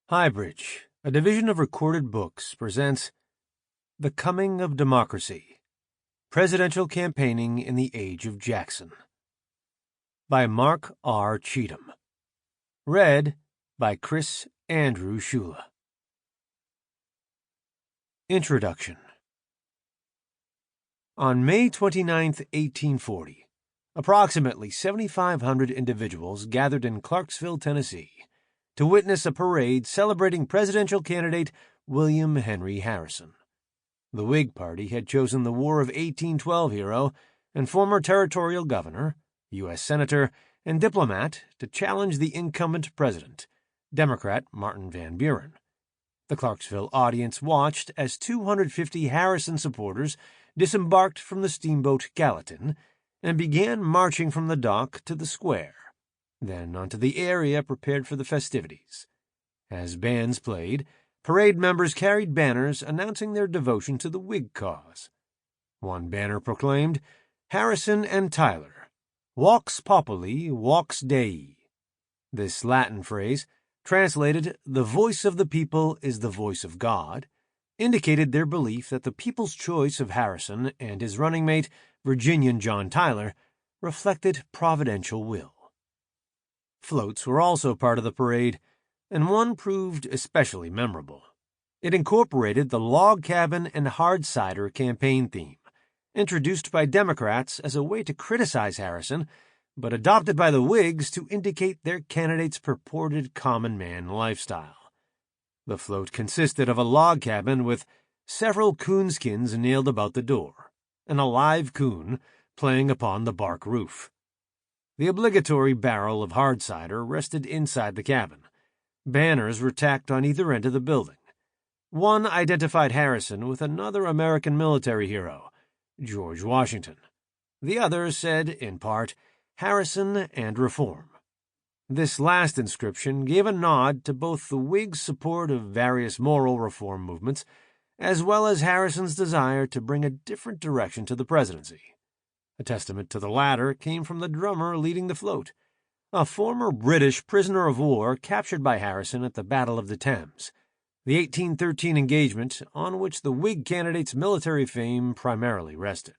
Highbridge, a division of Recorded Books, presents The Coming of Democracy, Presidential Campaigning in the Age of Jackson, by Mark R. Cheathem. Read by Chris Andrew Ciulla. Introduction. On May 29, 1840, approximately 7,500 individuals gathered in Clarksville, Tennessee, to witness a parade celebrating presidential candidate William Henry Harrison. The Whig Party had chosen the War of 1812 hero and former territorial governor, U.S. Senator, and diplomat to challenge the incumbent president, Democrat Martin Van Buren. The Clarksville audience watched as 250 Harrison supporters disembarked from the steamboat Gallatin and began marching from the dock to the square, then onto the area prepared for the festivities. As bands played, parade members carried banners announcing their devotion to the Whig cause. One banner proclaimed, "Harrison and Tyler, Vox Populi, Vox Dei." This Latin phrase, translated, "The voice of the people is the voice of God," indicated their belief that the people's choice of Harrison and his running mate, Virginian John Tyler, reflected providential will. Floats were also part of the parade, and one proved especially memorable. It incorporated the log cabin and hard cider campaign theme, introduced by Democrats as a way to criticize Harrison, but adopted by the Whigs to indicate their candidate's purported common man lifestyle. The float consisted of a log cabin with several coonskins nailed about the door, and a live coon playing upon the bark roof. The obligatory barrel of hard cider rested inside the cabin. Banners were tacked on either end of the building. One identified Harrison with another American military hero, George Washington. The other said, in part, "Harrison and Reform." This last inscription gave a nod to both the Whigs' support of various moral reform movements, as well as Harrison's desire to bring a different direction to the presidency. A testament to the latter came from the drummer leading the float, a former British prisoner of war captured by Harrison at the Battle of the Thames, the 1813 engagement on which the Whig candidate's military fame primarily rested.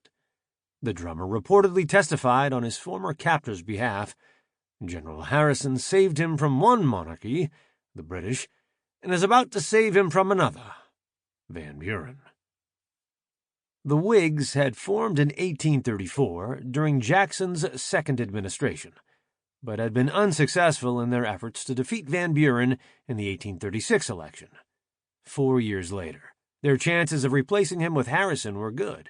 The drummer reportedly testified on his former captor's behalf. General Harrison saved him from one monarchy, the British, and is about to save him from another, Van Buren. The Whigs had formed in 1834 during Jackson's second administration, but had been unsuccessful in their efforts to defeat Van Buren in the 1836 election. 4 years later, their chances of replacing him with Harrison were good,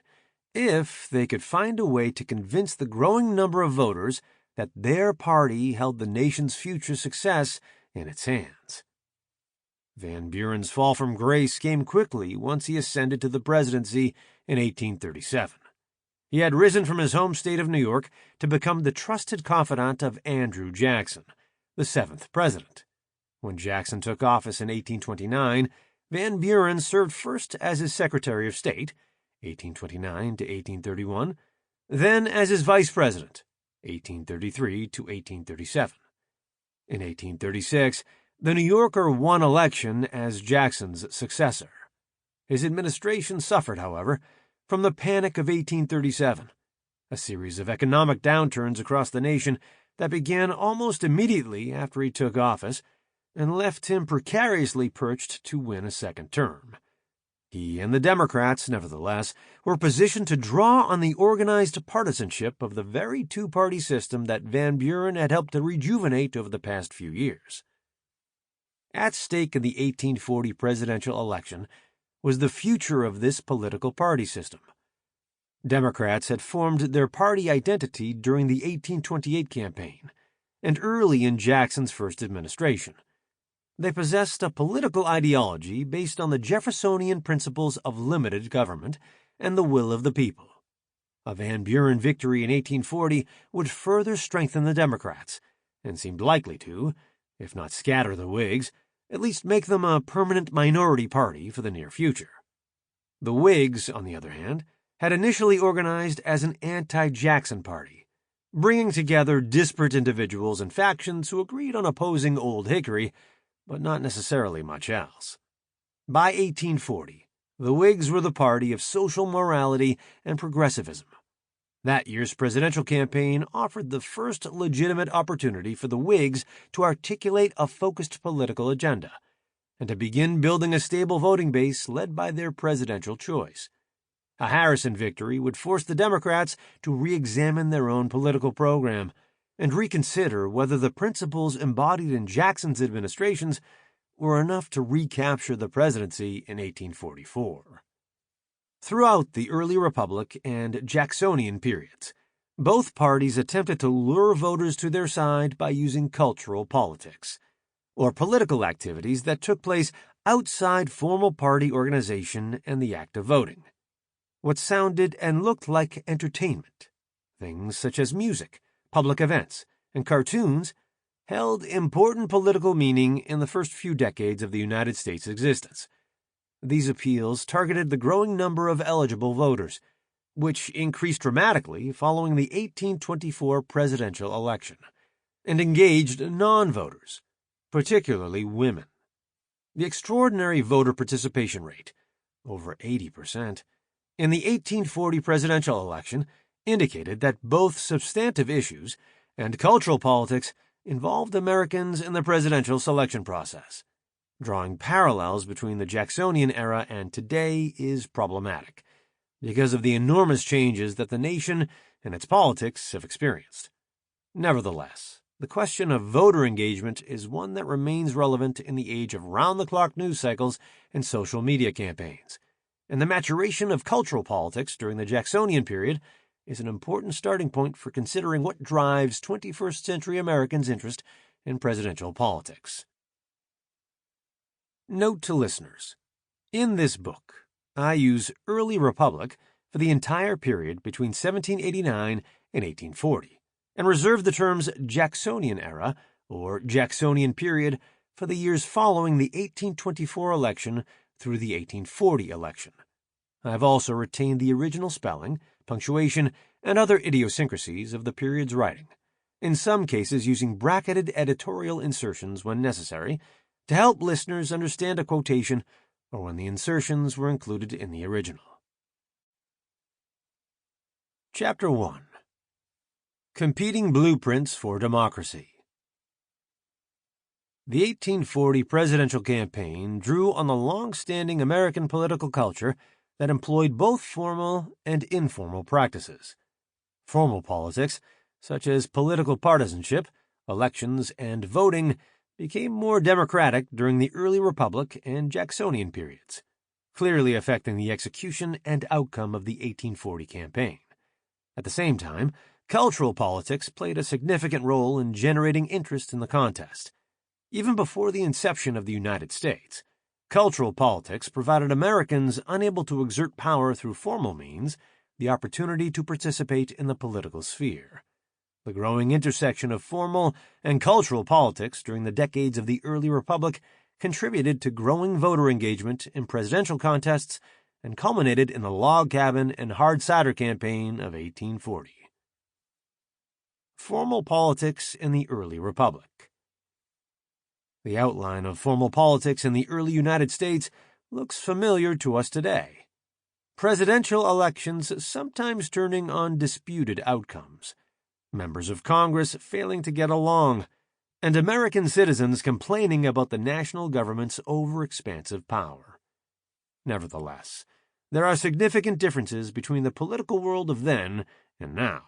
if they could find a way to convince the growing number of voters that their party held the nation's future success in its hands. Van Buren's fall from grace came quickly once he ascended to the presidency in 1837. He had risen from his home state of New York to become the trusted confidant of Andrew Jackson, the seventh president. When Jackson took office in 1829, Van Buren served first as his Secretary of State, 1829 to 1831, then as his vice president, 1833 to 1837. In 1836, the New Yorker won election as Jackson's successor. His administration suffered, however, from the Panic of 1837, a series of economic downturns across the nation that began almost immediately after he took office and left him precariously perched to win a second term. He and the Democrats, nevertheless, were positioned to draw on the organized partisanship of the very two-party system that Van Buren had helped to rejuvenate over the past few years. At stake in the 1840 presidential election was the future of this political party system. Democrats had formed their party identity during the 1828 campaign and early in Jackson's first administration. They possessed a political ideology based on the Jeffersonian principles of limited government and the will of the people. A Van Buren victory in 1840 would further strengthen the Democrats and seemed likely to, if not scatter the Whigs, at least make them a permanent minority party for the near future. The Whigs, on the other hand, had initially organized as an anti-Jackson party, bringing together disparate individuals and factions who agreed on opposing Old Hickory, but not necessarily much else. By 1840, the Whigs were the party of social morality and progressivism. That year's presidential campaign offered the first legitimate opportunity for the Whigs to articulate a focused political agenda and to begin building a stable voting base led by their presidential choice. A Harrison victory would force the Democrats to re-examine their own political program and reconsider whether the principles embodied in Jackson's administrations were enough to recapture the presidency in 1844. Throughout the early Republic and Jacksonian periods, both parties attempted to lure voters to their side by using cultural politics, or political activities that took place outside formal party organization and the act of voting. What sounded and looked like entertainment, things such as music, public events, and cartoons, held important political meaning in the first few decades of the United States' existence. These appeals targeted the growing number of eligible voters, which increased dramatically following the 1824 presidential election, and engaged non-voters, particularly women. The extraordinary voter participation rate, over 80%, in the 1840 presidential election indicated that both substantive issues and cultural politics involved Americans in the presidential selection process. Drawing parallels between the Jacksonian era and today is problematic because of the enormous changes that the nation and its politics have experienced. Nevertheless, the question of voter engagement is one that remains relevant in the age of round-the-clock news cycles and social media campaigns, and the maturation of cultural politics during the Jacksonian period is an important starting point for considering what drives 21st century Americans' interest in presidential politics. Note to listeners: in this book, I use Early Republic for the entire period between 1789 and 1840, and reserve the terms Jacksonian era or Jacksonian period for the years following the 1824 election through the 1840 election. I have also retained the original spelling, punctuation, and other idiosyncrasies of the period's writing, in some cases using bracketed editorial insertions when necessary, to help listeners understand a quotation or when the insertions were included in the original. Chapter 1. Competing Blueprints for Democracy. The 1840 presidential campaign drew on the long-standing American political culture that employed both formal and informal practices. Formal politics, such as political partisanship, elections, and voting, became more democratic during the early Republic and Jacksonian periods, clearly affecting the execution and outcome of the 1840 campaign. At the same time, cultural politics played a significant role in generating interest in the contest. Even before the inception of the United States, cultural politics provided Americans unable to exert power through formal means the opportunity to participate in the political sphere. The growing intersection of formal and cultural politics during the decades of the early Republic contributed to growing voter engagement in presidential contests and culminated in the log cabin and hard cider campaign of 1840. Formal politics in the early Republic. The outline of formal politics in the early United States looks familiar to us today. Presidential elections sometimes turning on disputed outcomes, members of Congress failing to get along, and American citizens complaining about the national government's overexpansive power. Nevertheless, there are significant differences between the political world of then and now.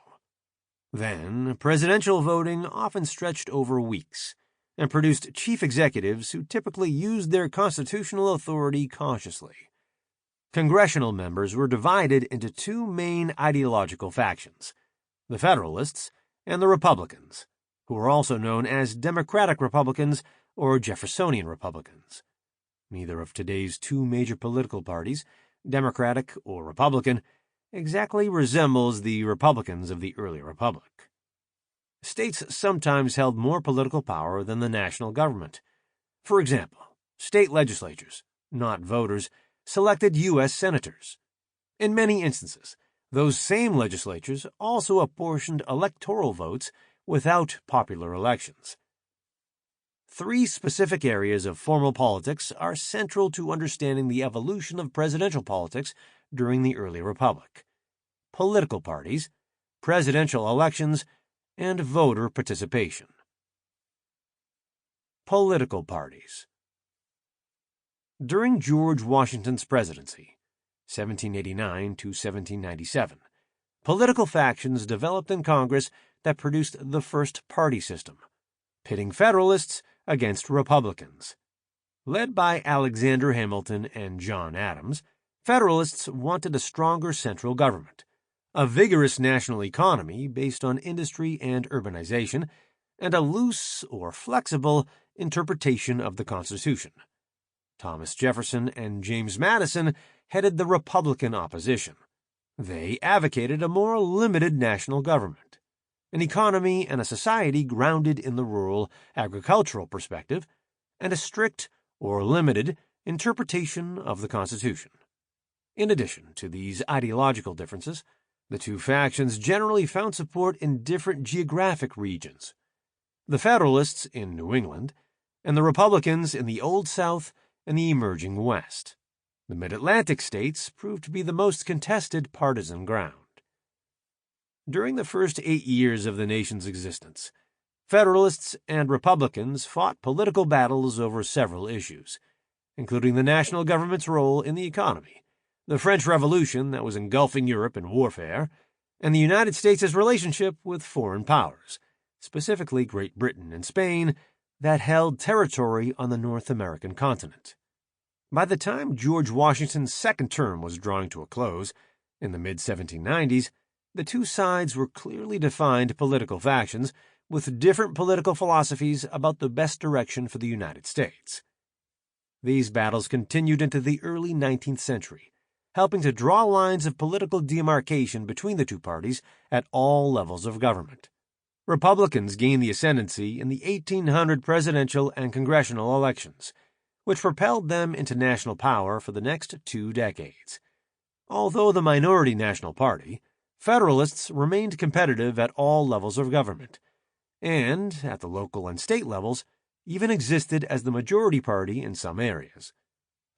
Then, presidential voting often stretched over weeks and produced chief executives who typically used their constitutional authority cautiously. Congressional members were divided into two main ideological factions: the Federalists and the Republicans, who were also known as Democratic Republicans or Jeffersonian Republicans. Neither of today's two major political parties, Democratic or Republican, exactly resembles the Republicans of the early Republic. States sometimes held more political power than the national government. For example, state legislatures, not voters, selected U.S. senators. In many instances, those same legislatures also apportioned electoral votes without popular elections. Three specific areas of formal politics are central to understanding the evolution of presidential politics during the early republic: political parties, presidential elections, and voter participation. Political parties. During George Washington's presidency, 1789 to 1797, political factions developed in Congress that produced the first party system, pitting Federalists against Republicans. Led by Alexander Hamilton and John Adams, Federalists wanted a stronger central government, a vigorous national economy based on industry and urbanization, and a loose or flexible interpretation of the Constitution. Thomas Jefferson and James Madison headed the Republican opposition. They advocated a more limited national government, an economy and a society grounded in the rural agricultural perspective, and a strict or limited interpretation of the Constitution. In addition to these ideological differences, the two factions generally found support in different geographic regions: the Federalists in New England, and the Republicans in the Old South and the emerging West. The Mid-Atlantic states proved to be the most contested partisan ground. During the first 8 years of the nation's existence, Federalists and Republicans fought political battles over several issues, including the national government's role in the economy, the French Revolution that was engulfing Europe in warfare, and the United States' relationship with foreign powers, specifically Great Britain and Spain, that held territory on the North American continent. By the time George Washington's second term was drawing to a close, in the mid-1790s, the two sides were clearly defined political factions with different political philosophies about the best direction for the United States. These battles continued into the early 19th century, helping to draw lines of political demarcation between the two parties at all levels of government. Republicans gained the ascendancy in the 1800 presidential and congressional elections, which propelled them into national power for the next 2 decades. Although the minority National Party, Federalists remained competitive at all levels of government, and, at the local and state levels, even existed as the majority party in some areas.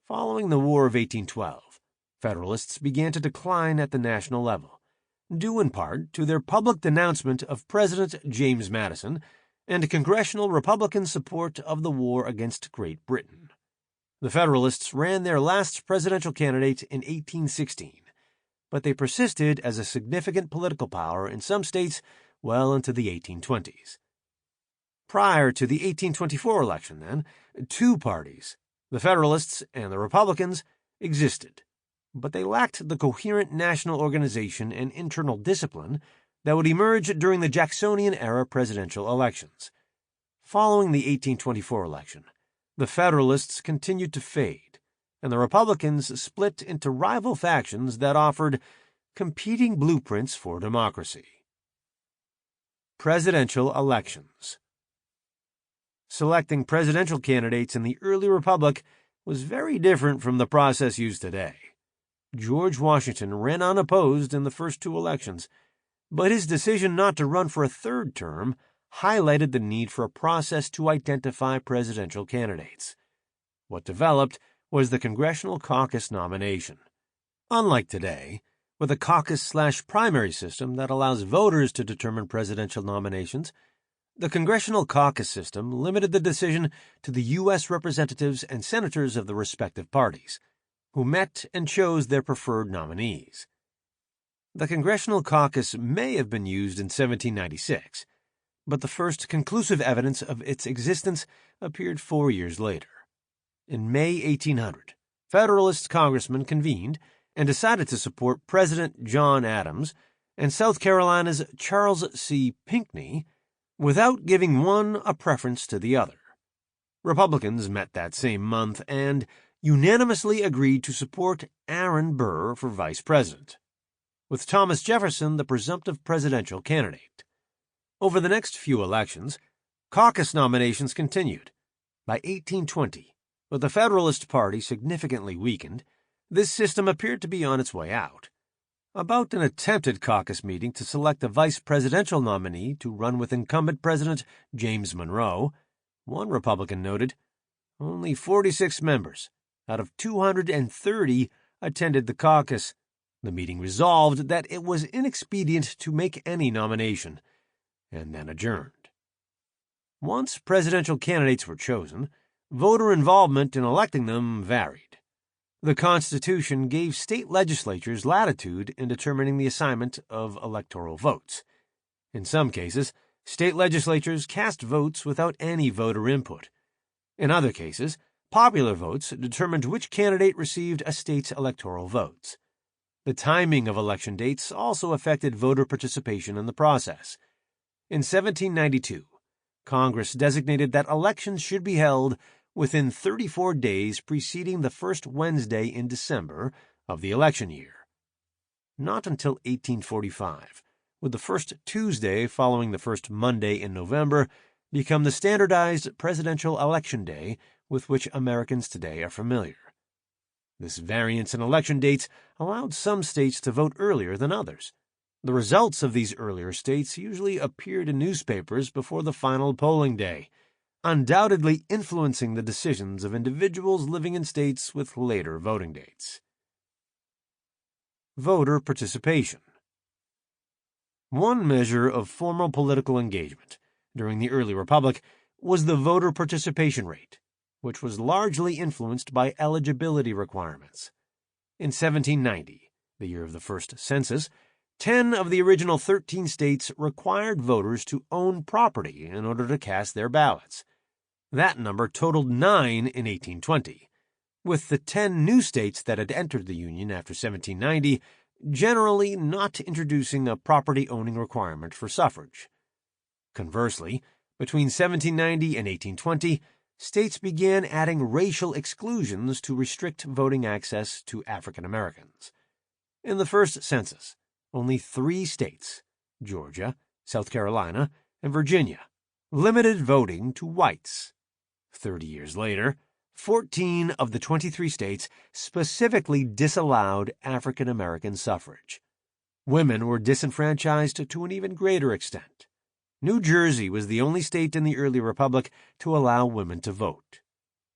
Following the War of 1812, Federalists began to decline at the national level, due in part to their public denouncement of President James Madison and congressional Republican support of the war against Great Britain. The Federalists ran their last presidential candidate in 1816, but they persisted as a significant political power in some states well into the 1820s. Prior to the 1824 election, then, two parties, the Federalists and the Republicans, existed, but they lacked the coherent national organization and internal discipline that would emerge during the Jacksonian-era presidential elections. Following the 1824 election, the Federalists continued to fade, and the Republicans split into rival factions that offered competing blueprints for democracy. Presidential elections. Selecting presidential candidates in the early republic was very different from the process used today. George Washington ran unopposed in the first 2 elections, but his decision not to run for a third term highlighted the need for a process to identify presidential candidates. What developed was the Congressional Caucus nomination. Unlike today, with a caucus/primary system that allows voters to determine presidential nominations, the Congressional Caucus system limited the decision to the U.S. representatives and senators of the respective parties, who met and chose their preferred nominees. The Congressional Caucus may have been used in 1796, but the first conclusive evidence of its existence appeared 4 years later. In May 1800, Federalist congressmen convened and decided to support President John Adams and South Carolina's Charles C. Pinckney without giving one a preference to the other. Republicans met that same month and unanimously agreed to support Aaron Burr for vice president, with Thomas Jefferson the presumptive presidential candidate. Over the next few elections, caucus nominations continued. By 1820, with the Federalist Party significantly weakened, this system appeared to be on its way out. About an attempted caucus meeting to select a vice presidential nominee to run with incumbent President James Monroe, One Republican noted, only 46 members out of 230 attended the caucus. The meeting resolved that it was inexpedient to make any nomination, and then adjourned. Once presidential candidates were chosen, voter involvement in electing them varied. The Constitution gave state legislatures latitude in determining the assignment of electoral votes. In some cases, state legislatures cast votes without any voter input. In other cases, popular votes determined which candidate received a state's electoral votes. The timing of election dates also affected voter participation in the process. In 1792, Congress designated that elections should be held within 34 days preceding the first Wednesday in December of the election year. Not until 1845 would the first Tuesday following the first Monday in November become the standardized presidential election day with which Americans today are familiar. This variance in election dates allowed some states to vote earlier than others. The results of these earlier states usually appeared in newspapers before the final polling day, undoubtedly influencing the decisions of individuals living in states with later voting dates. Voter participation. One measure of formal political engagement during the early republic was the voter participation rate, which was largely influenced by eligibility requirements. In 1790, the year of the first census, 10 of the original 13 states required voters to own property in order to cast their ballots. That number totaled 9 in 1820, with the 10 new states that had entered the Union after 1790 generally not introducing a property-owning requirement for suffrage. Conversely, between 1790 and 1820, states began adding racial exclusions to restrict voting access to African Americans. In the first census, only 3 states, Georgia, South Carolina, and Virginia, limited voting to whites. 30 years later, 14 of the 23 states specifically disallowed African American suffrage. Women were disenfranchised to an even greater extent. New Jersey was the only state in the early republic to allow women to vote.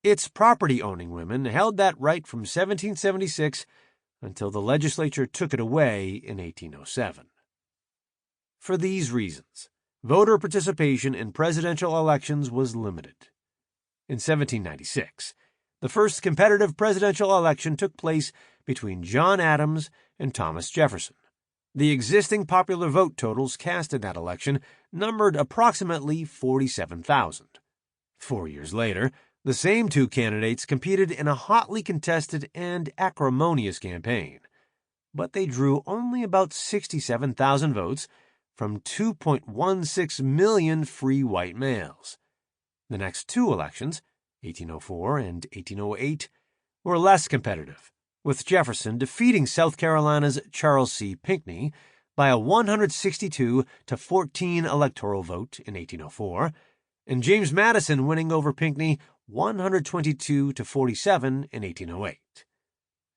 Its property-owning women held that right from 1776 until the legislature took it away in 1807. For these reasons, voter participation in presidential elections was limited. In 1796, the first competitive presidential election took place between John Adams and Thomas Jefferson. The existing popular vote totals cast in that election numbered approximately 47,000. 4 years later, the same 2 candidates competed in a hotly contested and acrimonious campaign, but they drew only about 67,000 votes from 2.16 million free white males. The next 2 elections, 1804 and 1808, were less competitive, with Jefferson defeating South Carolina's Charles C. Pinckney by a 162-14 electoral vote in 1804, and James Madison winning over Pinckney 122-47 in 1808.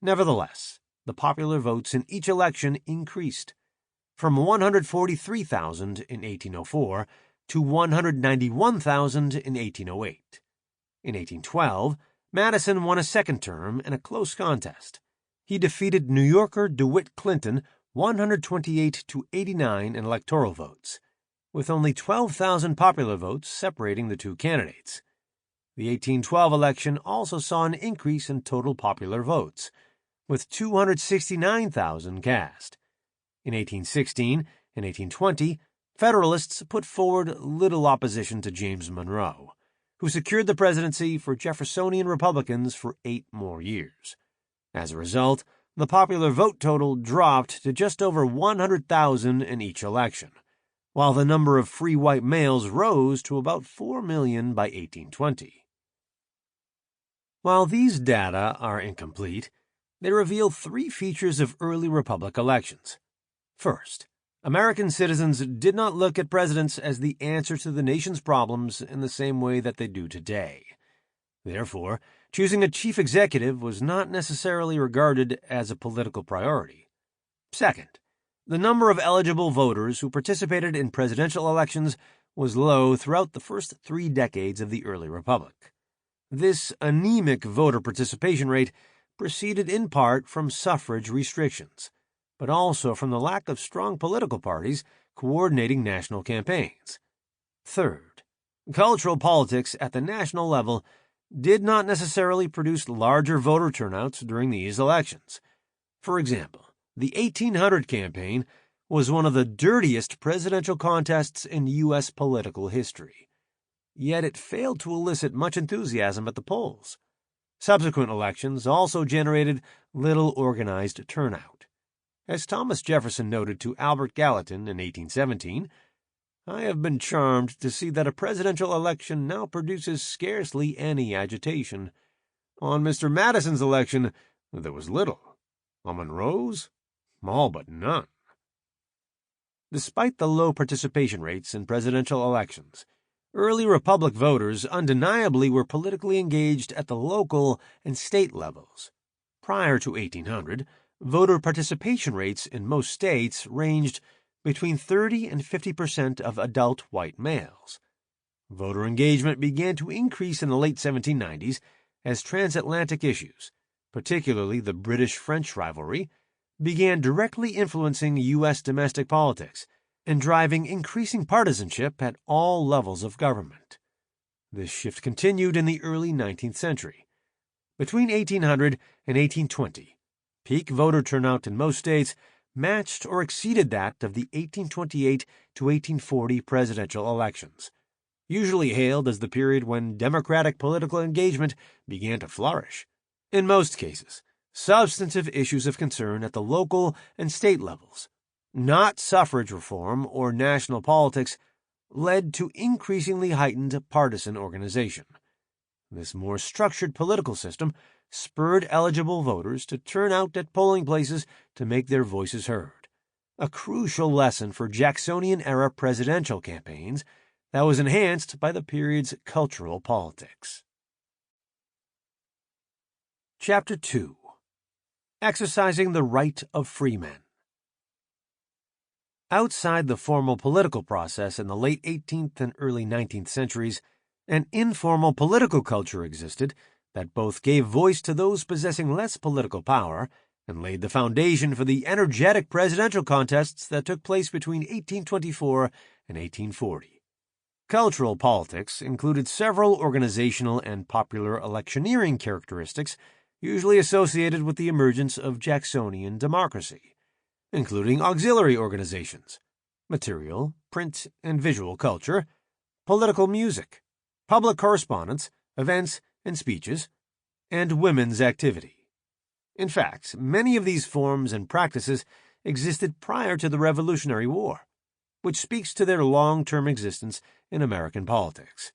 Nevertheless, the popular votes in each election increased, from 143,000 in 1804 to 191,000 in 1808. In 1812, Madison won a second term in a close contest. He defeated New Yorker DeWitt Clinton 128-89 in electoral votes, with only 12,000 popular votes separating the 2 candidates. The 1812 election also saw an increase in total popular votes, with 269,000 cast. In 1816 and 1820, Federalists put forward little opposition to James Monroe, who secured the presidency for Jeffersonian Republicans for 8 more years. As a result, the popular vote total dropped to just over 100,000 in each election, while the number of free white males rose to about 4 million by 1820. While these data are incomplete, they reveal 3 features of early republic elections. First, American citizens did not look at presidents as the answer to the nation's problems in the same way that they do today. Therefore, choosing a chief executive was not necessarily regarded as a political priority. Second, the number of eligible voters who participated in presidential elections was low throughout the first 3 decades of the early republic. This anemic voter participation rate proceeded in part from suffrage restrictions, but also from the lack of strong political parties coordinating national campaigns. Third, cultural politics at the national level did not necessarily produce larger voter turnouts during these elections. For example, the 1800 campaign was one of the dirtiest presidential contests in U.S. political history. Yet it failed to elicit much enthusiasm at the polls. Subsequent elections also generated little organized turnout. As Thomas Jefferson noted to Albert Gallatin in 1817, "I have been charmed to see that a presidential election now produces scarcely any agitation. On Mr. Madison's election, there was little. On Monroe's, all but none." Despite the low participation rates in presidential elections, early Republic voters undeniably were politically engaged at the local and state levels. Prior to 1800, voter participation rates in most states ranged between 30 and 50% of adult white males. Voter engagement began to increase in the late 1790s as transatlantic issues, particularly the British-French rivalry, began directly influencing U.S. domestic politics and driving increasing partisanship at all levels of government. This shift continued in the early 19th century. Between 1800 and 1820, peak voter turnout in most states matched or exceeded that of the 1828 to 1840 presidential elections, usually hailed as the period when Democratic political engagement began to flourish. In most cases, substantive issues of concern at the local and state levels, not suffrage reform or national politics, led to increasingly heightened partisan organization. This more structured political system spurred eligible voters to turn out at polling places to make their voices heard, a crucial lesson for Jacksonian-era presidential campaigns that was enhanced by the period's cultural politics. Chapter 2. Exercising the Right of Freemen. Outside the formal political process in the late 18th and early 19th centuries, an informal political culture existed that both gave voice to those possessing less political power and laid the foundation for the energetic presidential contests that took place between 1824 and 1840. Cultural politics included several organizational and popular electioneering characteristics usually associated with the emergence of Jacksonian democracy, including auxiliary organizations, material, print, and visual culture, political music, public correspondence, events and speeches, and women's activity. In fact, many of these forms and practices existed prior to the Revolutionary War, which speaks to their long-term existence in American politics.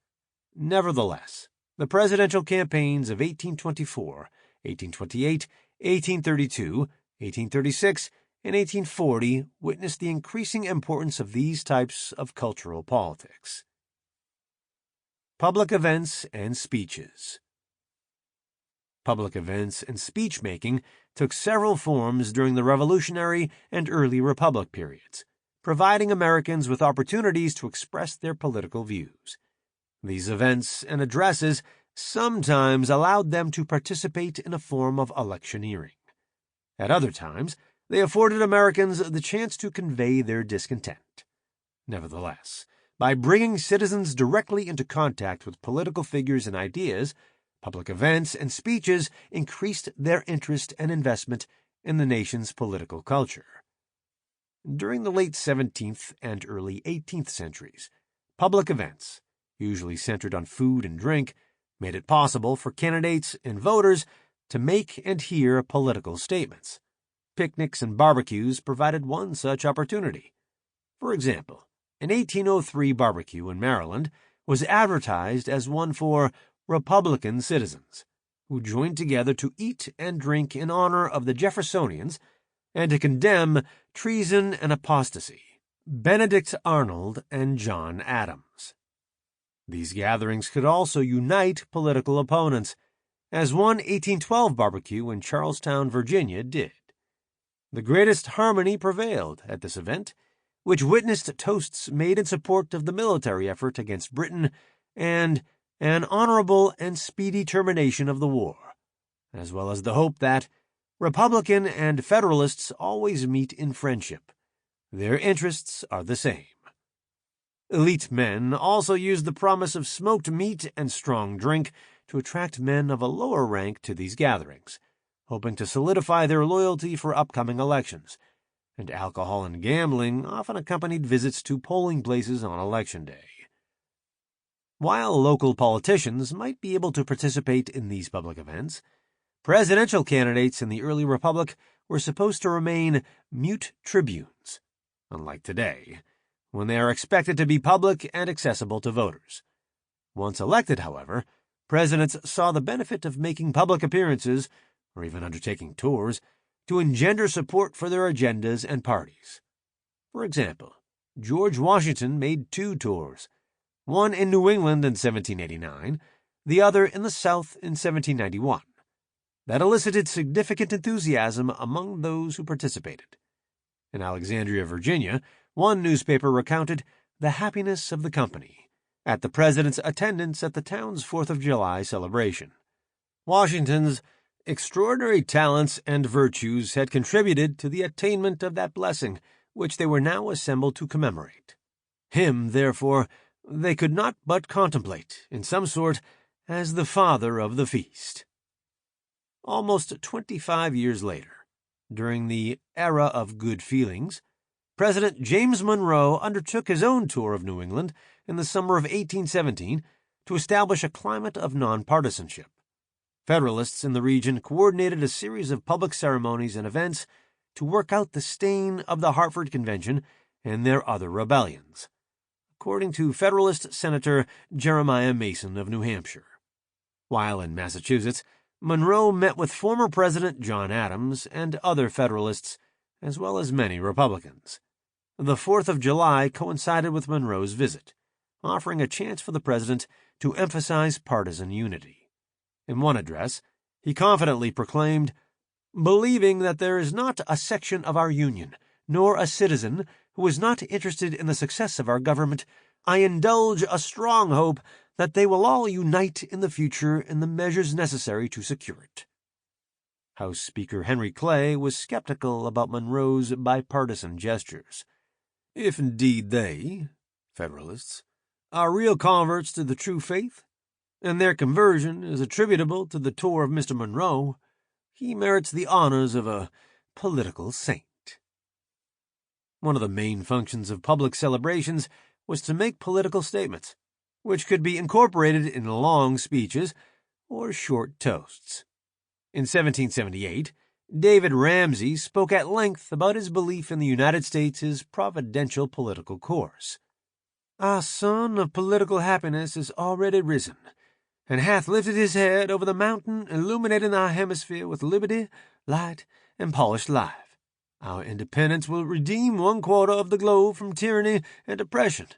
Nevertheless, the presidential campaigns of 1824, 1828, 1832, 1836, and 1840 witnessed the increasing importance of these types of cultural politics. Public events and speeches. Public events and speech-making took several forms during the Revolutionary and early Republic periods, providing Americans with opportunities to express their political views. These events and addresses sometimes allowed them to participate in a form of electioneering. At other times, they afforded Americans the chance to convey their discontent. Nevertheless, by bringing citizens directly into contact with political figures and ideas, public events and speeches increased their interest and investment in the nation's political culture. During the late 17th and early 18th centuries, public events, usually centered on food and drink, made it possible for candidates and voters to make and hear political statements. Picnics and barbecues provided one such opportunity. For example, an 1803 barbecue in Maryland was advertised as one for Republican citizens, who joined together to eat and drink in honor of the Jeffersonians and to condemn treason and apostasy, Benedict Arnold and John Adams. These gatherings could also unite political opponents, as one 1812 barbecue in Charlestown, Virginia did. The greatest harmony prevailed at this event which witnessed toasts made in support of the military effort against Britain and an honorable and speedy termination of the war, as well as the hope that Republican and Federalists always meet in friendship. Their interests are the same. Elite men also used the promise of smoked meat and strong drink to attract men of a lower rank to these gatherings, hoping to solidify their loyalty for upcoming elections, and alcohol and gambling often accompanied visits to polling places on Election Day. While local politicians might be able to participate in these public events, presidential candidates in the early republic were supposed to remain mute tribunes, unlike today, when they are expected to be public and accessible to voters. Once elected, however, presidents saw the benefit of making public appearances, or even undertaking tours, to engender support for their agendas and parties. For example, George Washington made 2 tours, one in New England in 1789, the other in the South in 1791, that elicited significant enthusiasm among those who participated. In Alexandria, Virginia, one newspaper recounted the happiness of the company at the president's attendance at the town's 4th of July celebration. Washington's extraordinary talents and virtues had contributed to the attainment of that blessing which they were now assembled to commemorate. Him, therefore, they could not but contemplate, in some sort, as the father of the feast. Almost 25 years later, during the era of good feelings, President James Monroe undertook his own tour of New England in the summer of 1817 to establish a climate of nonpartisanship. Federalists in the region coordinated a series of public ceremonies and events to work out the stain of the Hartford Convention and their other rebellions, according to Federalist Senator Jeremiah Mason of New Hampshire. While in Massachusetts, Monroe met with former President John Adams and other Federalists, as well as many Republicans. The 4th of July coincided with Monroe's visit, offering a chance for the president to emphasize partisan unity. In one address, he confidently proclaimed, "Believing that there is not a section of our Union, nor a citizen, who is not interested in the success of our government, I indulge a strong hope that they will all unite in the future in the measures necessary to secure it." House Speaker Henry Clay was skeptical about Monroe's bipartisan gestures. If indeed they, Federalists, are real converts to the true faith, and their conversion is attributable to the tour of Mr. Monroe, he merits the honors of a political saint. One of the main functions of public celebrations was to make political statements, which could be incorporated in long speeches or short toasts. In 1778, David Ramsay spoke at length about his belief in the United States' providential political course. "Our sun of political happiness is already risen, and hath lifted his head over the mountain, illuminating our hemisphere with liberty, light, and polished life. Our independence will redeem 1/4 of the globe from tyranny and oppression,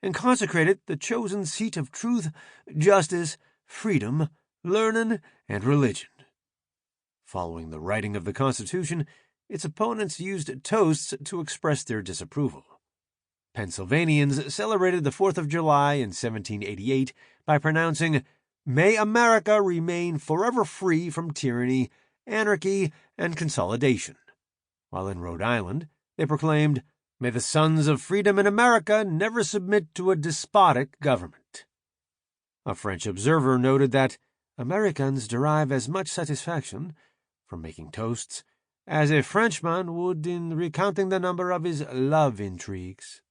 and consecrate it the chosen seat of truth, justice, freedom, learning, and religion." Following the writing of the Constitution, its opponents used toasts to express their disapproval. Pennsylvanians celebrated the 4th of July in 1788 by pronouncing, "May America remain forever free from tyranny, anarchy, and consolidation," while in Rhode Island they proclaimed, "May the sons of freedom in America never submit to a despotic government." A French observer noted that Americans derive as much satisfaction from making toasts as a Frenchman would in recounting the number of his love intrigues.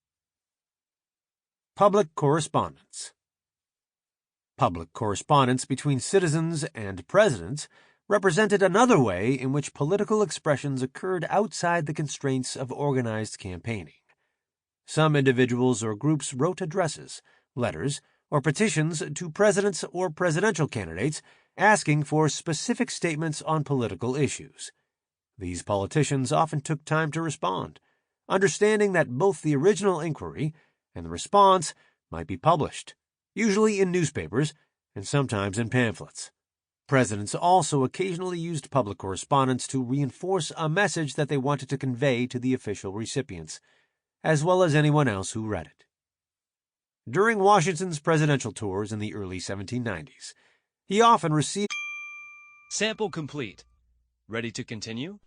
Public correspondence. Public correspondence between citizens and presidents represented another way in which political expressions occurred outside the constraints of organized campaigning. Some individuals or groups wrote addresses, letters, or petitions to presidents or presidential candidates asking for specific statements on political issues. These politicians often took time to respond, understanding that both the original inquiry and the response might be published, usually in newspapers and sometimes in pamphlets. Presidents also occasionally used public correspondence to reinforce a message that they wanted to convey to the official recipients. as well as anyone else who read it. During Washington's presidential tours in the early 1790s, he often received. Sample complete. Ready to continue?